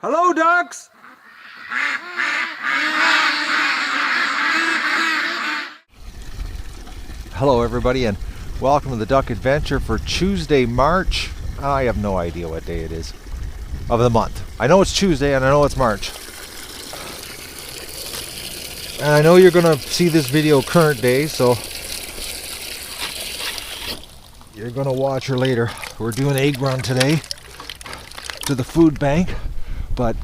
Hello, ducks! Hello, everybody, and welcome to the Duck Adventure for Tuesday, March. I have no idea what day it is of the month. I know it's Tuesday and I know it's March. And I know you're going to see this video current day, so you're going to watch her later. We're doing egg run today to the food bank, but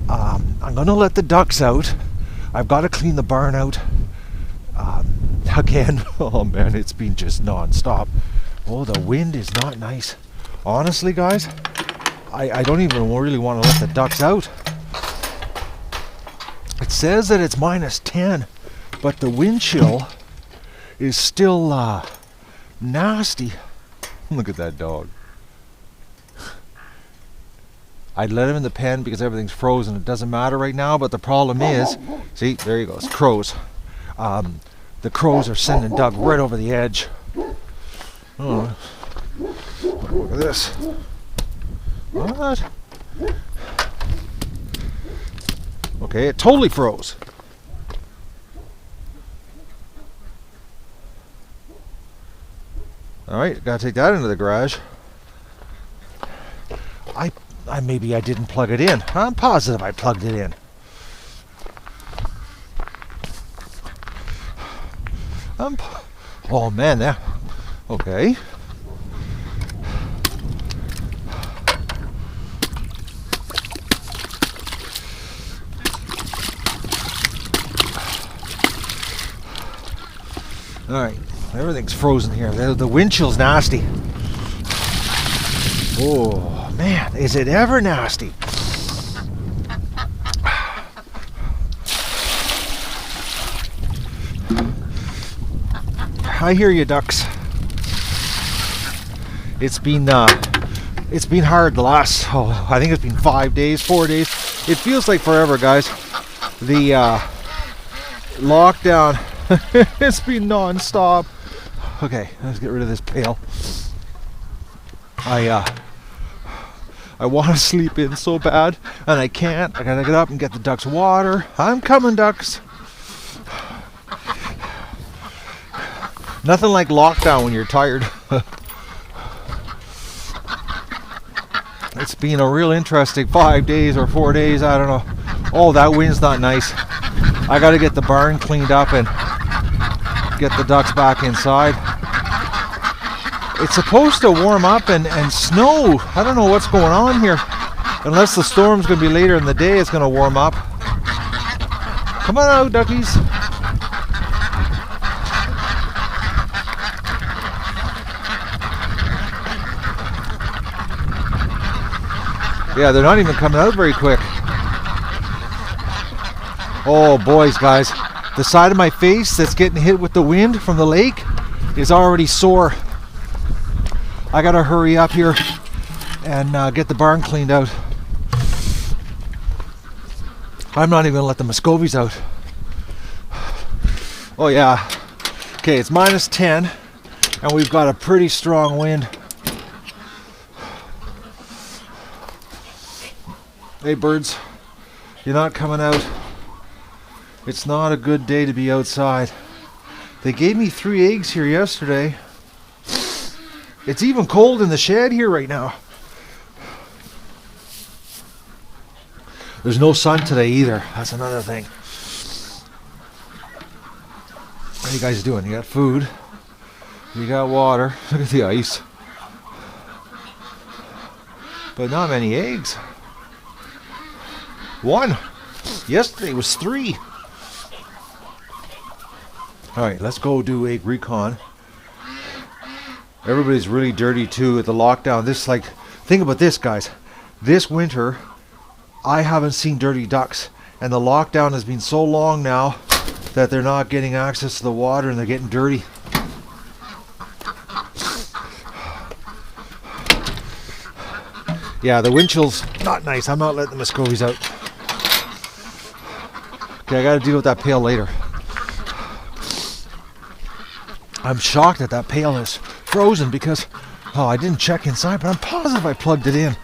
I'm going to let the ducks out. I've got to clean the barn out. Again, oh man, it's been just non-stop. Oh, the wind is not nice. Honestly, guys, I don't even really want to let the ducks out. It says that it's -10, but the wind chill is still nasty. Look at that dog. I'd let him in the pen because everything's frozen. It doesn't matter right now, but the problem is, see, there he goes, crows. The crows are sending Doug right over the edge. Oh, look at this. What? Okay, it totally froze. Alright, gotta take that into the garage. Maybe I didn't plug it in. I'm positive I plugged it in. Oh man, there. Okay. Alright, everything's frozen here. The wind chill's nasty. Oh man, is it ever nasty? I hear you, ducks. It's been hard the last, I think it's been 5 days, 4 days. It feels like forever, guys. The lockdown, it's been non-stop. Okay, let's get rid of this pail. I want to sleep in so bad, and I can't. I gotta get up and get the ducks water. I'm coming, ducks. Nothing like lockdown when you're tired. It's been a real interesting 5 days or 4 days, I don't know. Oh, that wind's not nice. I gotta get the barn cleaned up and get the ducks back inside. It's supposed to warm up and snow. I don't know what's going on here. Unless the storm's gonna be later in the day, it's gonna warm up. Come on out, duckies. Yeah, they're not even coming out very quick. Oh, boys, guys. The side of my face that's getting hit with the wind from the lake is already sore. I gotta hurry up here and get the barn cleaned out. I'm not even gonna let the Muscovies out. Oh yeah. Okay, it's -10 and we've got a pretty strong wind. Hey birds, you're not coming out. It's not a good day to be outside. They gave me 3 eggs here yesterday. It's even cold in the shed here right now. There's no sun today either. That's another thing. What are you guys doing? You got food. You got water. Look at the ice. But not many eggs. 1. Yesterday was 3. Alright, let's go do egg recon. Everybody's really dirty too at the lockdown. Think about this, guys. This winter, I haven't seen dirty ducks. And the lockdown has been so long now that they're not getting access to the water and they're getting dirty. Yeah, the wind chill's not nice. I'm not letting the Muscovies out. Okay, I gotta deal with that pail later. I'm shocked that pail is frozen because, I didn't check inside, but I'm positive I plugged it in.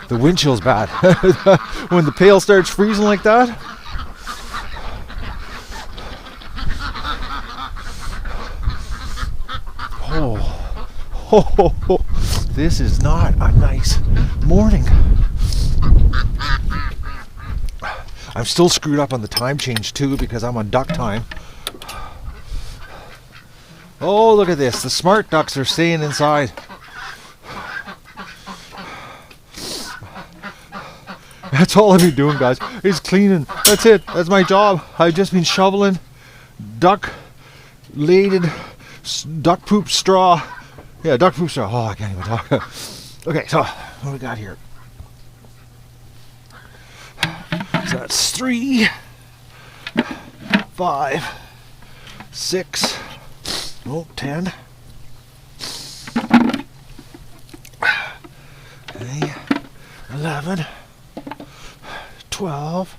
The wind chill's bad. When the pail starts freezing like that. Oh, this is not a nice morning. I'm still screwed up on the time change too because I'm on duck time. Oh, look at this. The smart ducks are staying inside. That's all I've been doing, guys, is cleaning. That's it. That's my job. I've just been shoveling duck-laden duck poop straw. Yeah, duck poop straw. Oh, I can't even talk. Okay, so what do we got here? So that's 3, 5, 6, 10. Okay, 11, 12,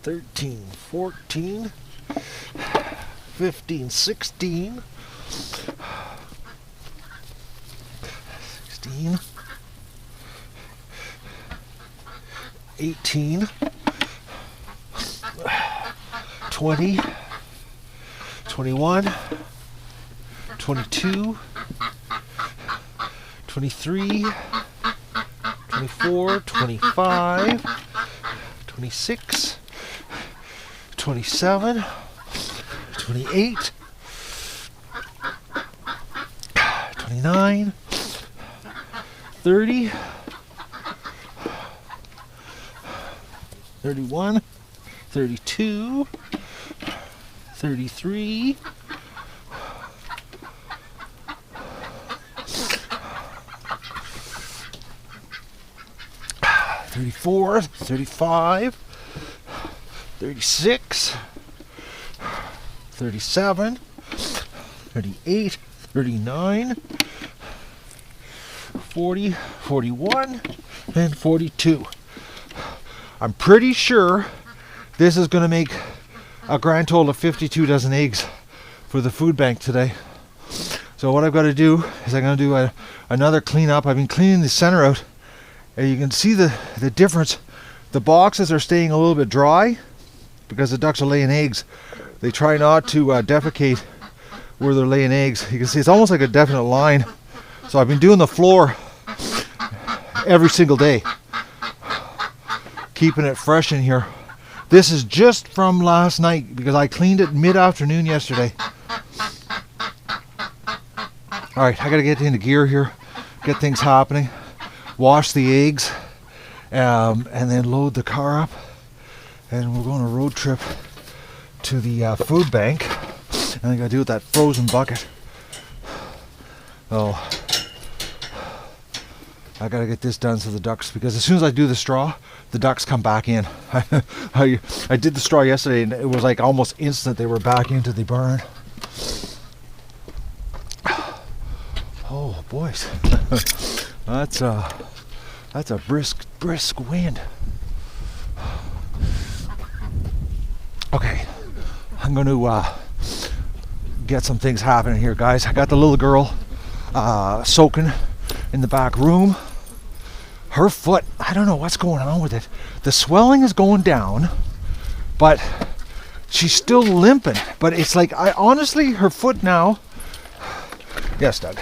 13, 14, 15, 16, 16, 18, 20, 21, 22, 23, 24, 25, 26, 27, 28, 29, 30, 31, 32, 33, 34, 35, 36, 37, 38, 39, 40, 41, and 42. I'm pretty sure this is going to make a grand total of 52 dozen eggs for the food bank today. So what I've got to do is I'm going to do another cleanup. I've been cleaning the center out, and you can see the difference. The boxes are staying a little bit dry because the ducks are laying eggs. They try not to defecate where they're laying eggs. You can see it's almost like a definite line. So I've been doing the floor every single day, keeping it fresh in here. This is just from last night because I cleaned it mid-afternoon yesterday. Alright, I gotta get into gear here, get things happening, wash the eggs, and then load the car up, and we're going on a road trip to the food bank, and I gotta do with that frozen bucket. Oh, I gotta get this done so the ducks, because as soon as I do the straw, the ducks come back in. I did the straw yesterday and it was like almost instant they were back into the barn. Oh boys, that's a brisk wind. Okay, I'm going to get some things happening here, guys. I got the little girl soaking in the back room. Her foot, I don't know what's going on with it. The swelling is going down, but she's still limping. But it's like, honestly, her foot now, yes, Doug,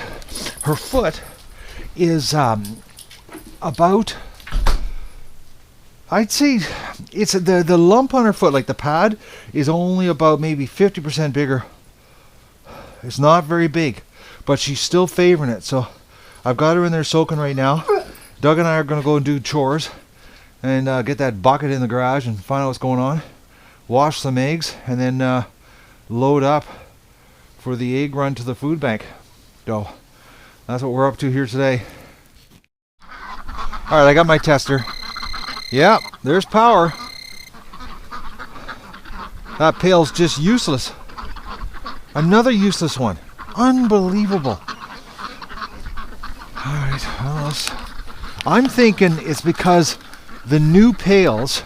her foot is about, I'd say, it's the lump on her foot, like the pad, is only about maybe 50% bigger. It's not very big, but she's still favoring it. So I've got her in there soaking right now. Doug and I are going to go and do chores and get that bucket in the garage and find out what's going on. Wash some eggs and then load up for the egg run to the food bank. So that's what we're up to here today. Alright, I got my tester. Yeah, there's power. That pail's just useless. Another useless one. Unbelievable. Alright, well, I'm thinking it's because the new pails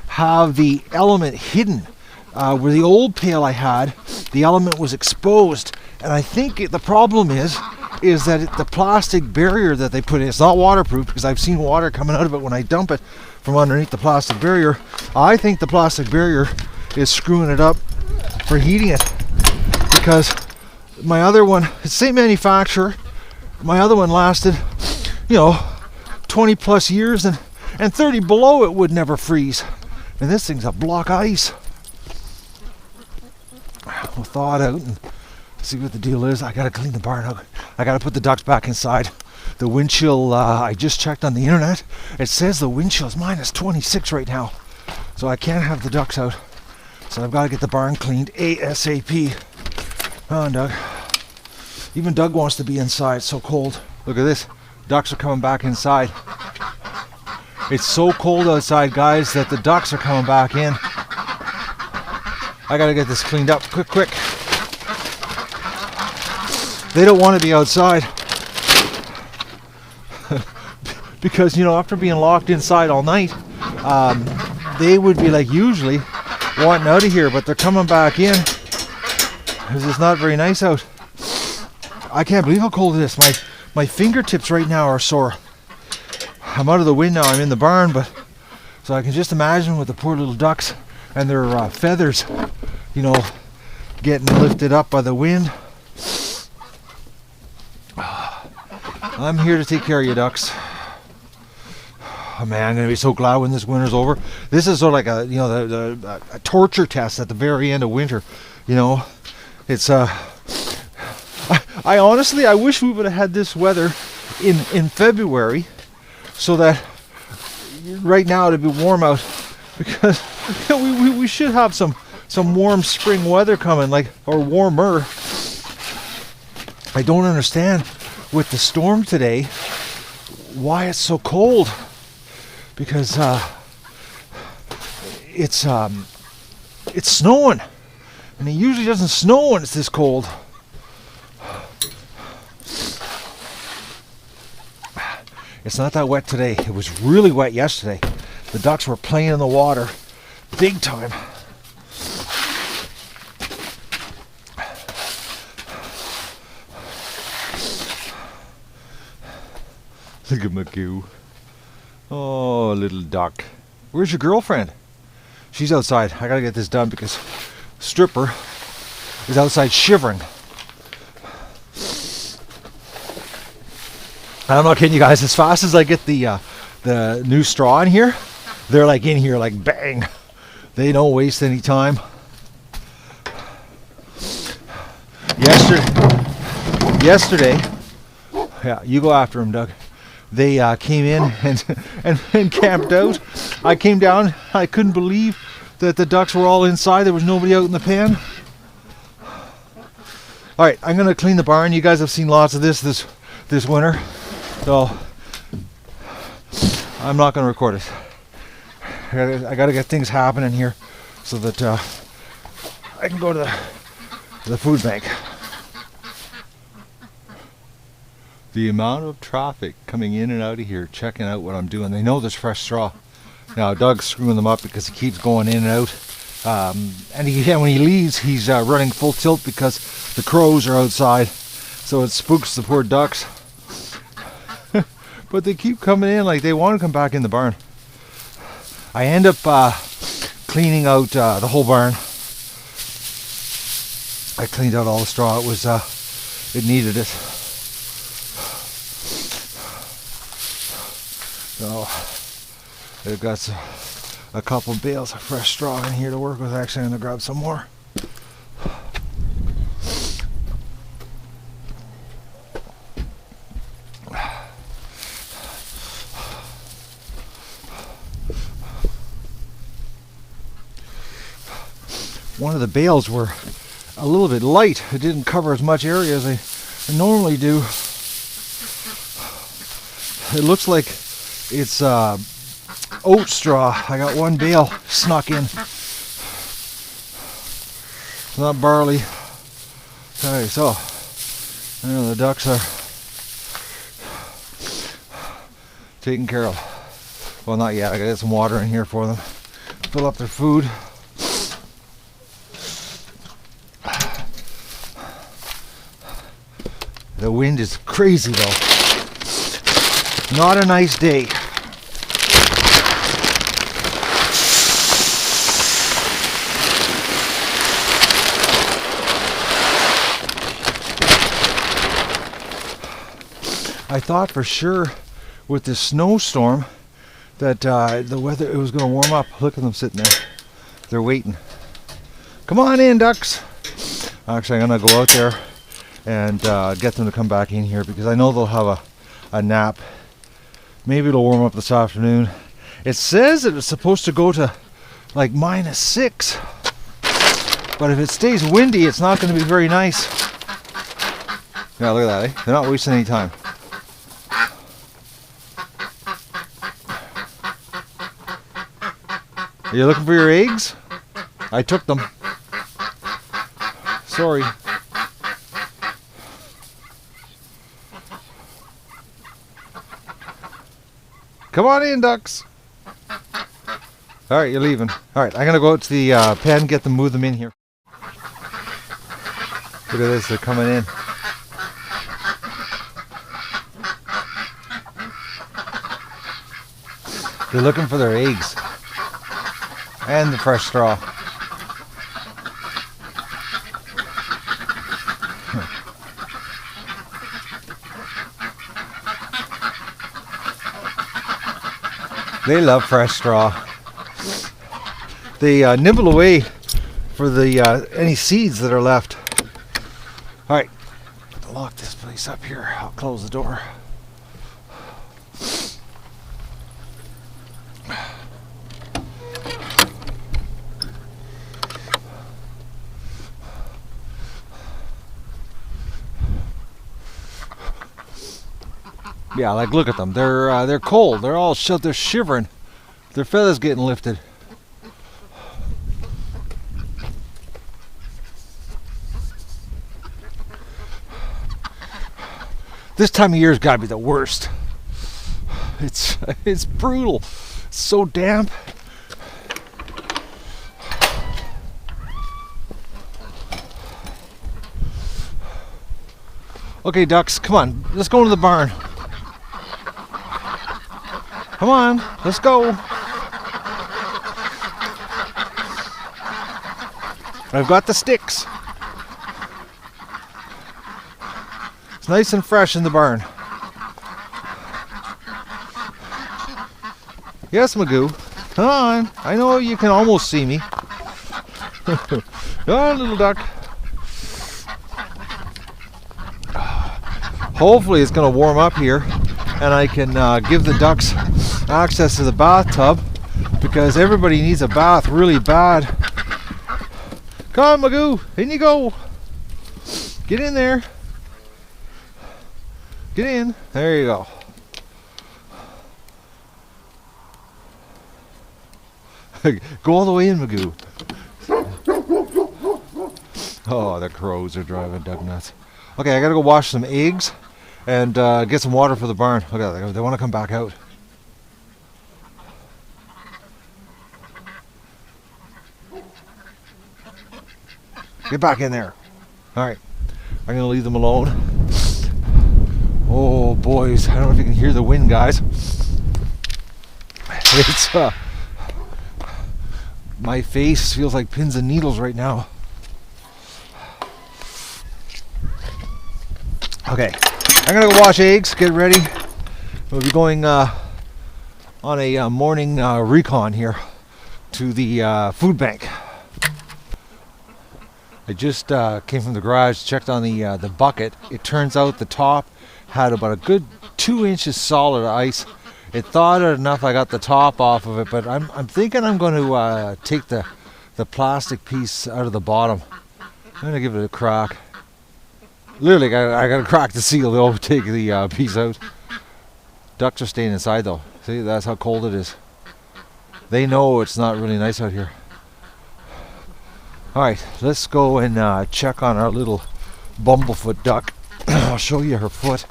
have the element hidden. Where the old pail I had, the element was exposed. And I think the problem is is that the plastic barrier that they put in, it's not waterproof because I've seen water coming out of it when I dump it from underneath the plastic barrier. I think the plastic barrier is screwing it up for heating it, because my other one, it's the same manufacturer, my other one lasted, 20 plus years, and 30 below it would never freeze. And this thing's a block of ice. We'll thaw it out and see what the deal is. I gotta clean the barn out. I gotta put the ducks back inside. The wind chill, I just checked on the internet. It says the wind chill is minus 26 right now. So I can't have the ducks out. So I've got to get the barn cleaned ASAP. Come on, Doug. Even Doug wants to be inside. It's so cold. Look at this. Ducks are coming back inside. It's so cold outside, guys, that the ducks are coming back in. I got to get this cleaned up quick. They don't want to be outside. Because, after being locked inside all night, they would be like usually wanting out of here, but they're coming back in because it's not very nice out. I can't believe how cold it is. My fingertips right now are sore. I'm out of the wind now. I'm in the barn, but so I can just imagine with the poor little ducks and their feathers, getting lifted up by the wind. I'm here to take care of you, ducks. Oh man, I'm gonna be so glad when this winter's over. This is sort of like a torture test at the very end of winter. It's I honestly, I wish we would have had this weather in February, so that right now it'd be warm out, because we should have some warm spring weather coming, or warmer. I don't understand with the storm today why it's so cold. Because it's snowing, and it usually doesn't snow when it's this cold. It's not that wet today. It was really wet yesterday. The ducks were playing in the water big time. Look at Magoo. Oh, little duck. Where's your girlfriend? She's outside. I gotta get this done because Stripper is outside shivering. I'm not kidding you guys. As fast as I get the new straw in here, they're like in here like bang. They don't waste any time. Yesterday, yeah, you go after him, Doug. They came in and camped out. I came down. I couldn't believe that the ducks were all inside. There was nobody out in the pen. All right, I'm gonna clean the barn. You guys have seen lots of this winter, so I'm not gonna record it. I gotta get things happening here so that I can go to the food bank. The amount of traffic coming in and out of here, checking out what I'm doing. They know there's fresh straw. Now Doug's screwing them up because he keeps going in and out. And when he leaves, he's running full tilt because the crows are outside. So it spooks the poor ducks. But they keep coming in like they want to come back in the barn. I end up cleaning out the whole barn. I cleaned out all the straw. It needed it. So I've got a couple bales of fresh straw in here to work with. Actually, I'm going to grab some more. One of the bales were a little bit light. It didn't cover as much area as I normally do. It looks like it's oat straw. I got one bale snuck in. Not barley. Okay, so the ducks are taken care of. Well, not yet. I gotta get some water in here for them. Fill up their food. The wind is crazy though. Not a nice day. I thought for sure with this snowstorm that the weather, it was going to warm up. Look at them sitting there. They're waiting. Come on in, ducks. Actually, I'm going to go out there and get them to come back in here because I know they'll have a nap. Maybe it'll warm up this afternoon. It says that it's supposed to go to like -6. But if it stays windy, it's not going to be very nice. Yeah, look at that, eh? They're not wasting any time. Are you looking for your eggs? I took them. Sorry. Come on in, ducks. All right, you're leaving. All right, I'm going to go out to the pen, get them, move them in here. Look at this, they're coming in. They're looking for their eggs. And the fresh straw. They love fresh straw. They nibble away for the any seeds that are left. All right, lock this place up here. I'll close the door. Yeah, like look at them. They're cold. They're all they're shivering. Their feathers getting lifted. This time of year has got to be the worst. It's brutal. It's so damp. Okay, ducks, come on. Let's go into the barn. Come on, let's go. I've got the sticks. It's nice and fresh in the barn. Yes, Magoo. Come on. I know you can almost see me. Come on, little duck. Hopefully it's going to warm up here and I can give the ducks access to the bathtub because everybody needs a bath really bad. Come on, Magoo, in you go. Get in there. Get in. There you go. Go all the way in, Magoo. Oh, the crows are driving Doug nuts. Okay, I gotta go wash some eggs and get some water for the barn. Okay, they want to come back out. Get back in there. All right, I'm gonna leave them alone. Oh, boys, I don't know if you can hear the wind, guys. It's my face feels like pins and needles right now. Okay, I'm gonna go wash eggs, get ready. We'll be going on a morning recon here to the food bank. I just came from the garage, checked on the bucket. It turns out the top had about a good 2 inches solid ice. It thawed it enough I got the top off of it, but I'm thinking I'm going to take the plastic piece out of the bottom. I'm going to give it a crack. Literally, I got to crack the seal to take the piece out. Ducks are staying inside though. See, that's how cold it is. They know it's not really nice out here. Alright, let's go and check on our little bumblefoot duck. I'll show you her foot.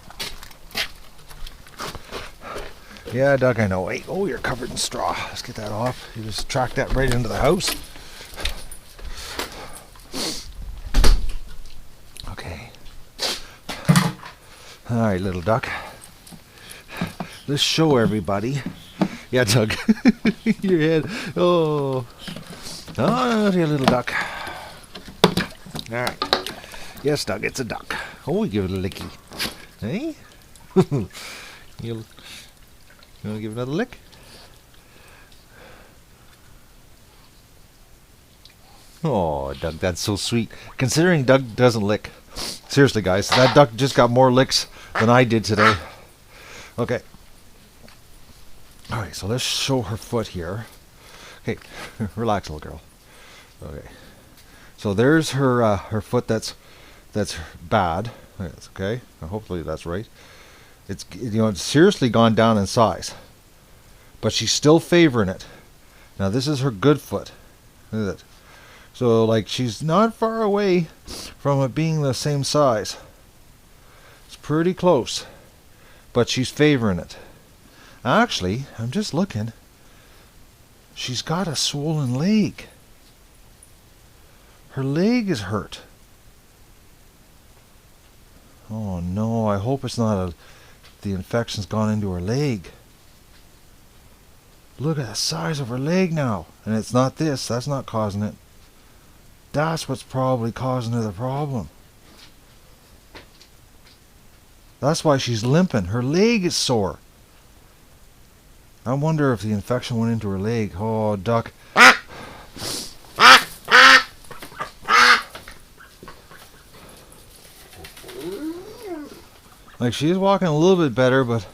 Yeah, Doug, I know. Wait, oh, you're covered in straw. Let's get that off. You just track that right into the house. Okay. Alright, little duck. Let's show everybody. Yeah, Doug. Your head. Oh. Oh, dear little duck. Alright. Yes, Doug, it's a duck. Oh, we give it a licky. Hey? You want to give it another lick? Oh, Doug, that's so sweet. Considering Doug doesn't lick. Seriously, guys, that duck just got more licks than I did today. Okay. Alright, so let's show her foot here. Okay, relax, little girl. Okay. So there's her her foot that's bad. That's okay. Hopefully that's right. It's it's seriously gone down in size. But she's still favoring it. Now this is her good foot. Look at that. So like she's not far away from it being the same size. It's pretty close. But she's favoring it. Actually, I'm just looking. She's got a swollen leg. Her leg is hurt. Oh no, I hope it's not the infection's gone into her leg. Look at the size of her leg now. And it's not this, that's not causing it. That's what's probably causing her the problem. That's why she's limping. Her leg is sore. I wonder if the infection went into her leg. Oh, duck. Like, she's walking a little bit better, but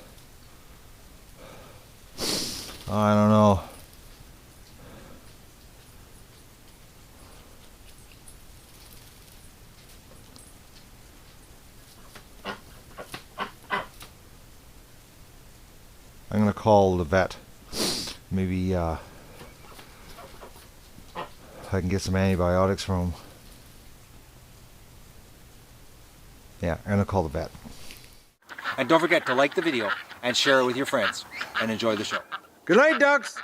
I don't know. I'm going to call the vet. Maybe I can get some antibiotics from him. Yeah, I'm going to call the vet. And don't forget to like the video and share it with your friends. And enjoy the show. Good night, ducks!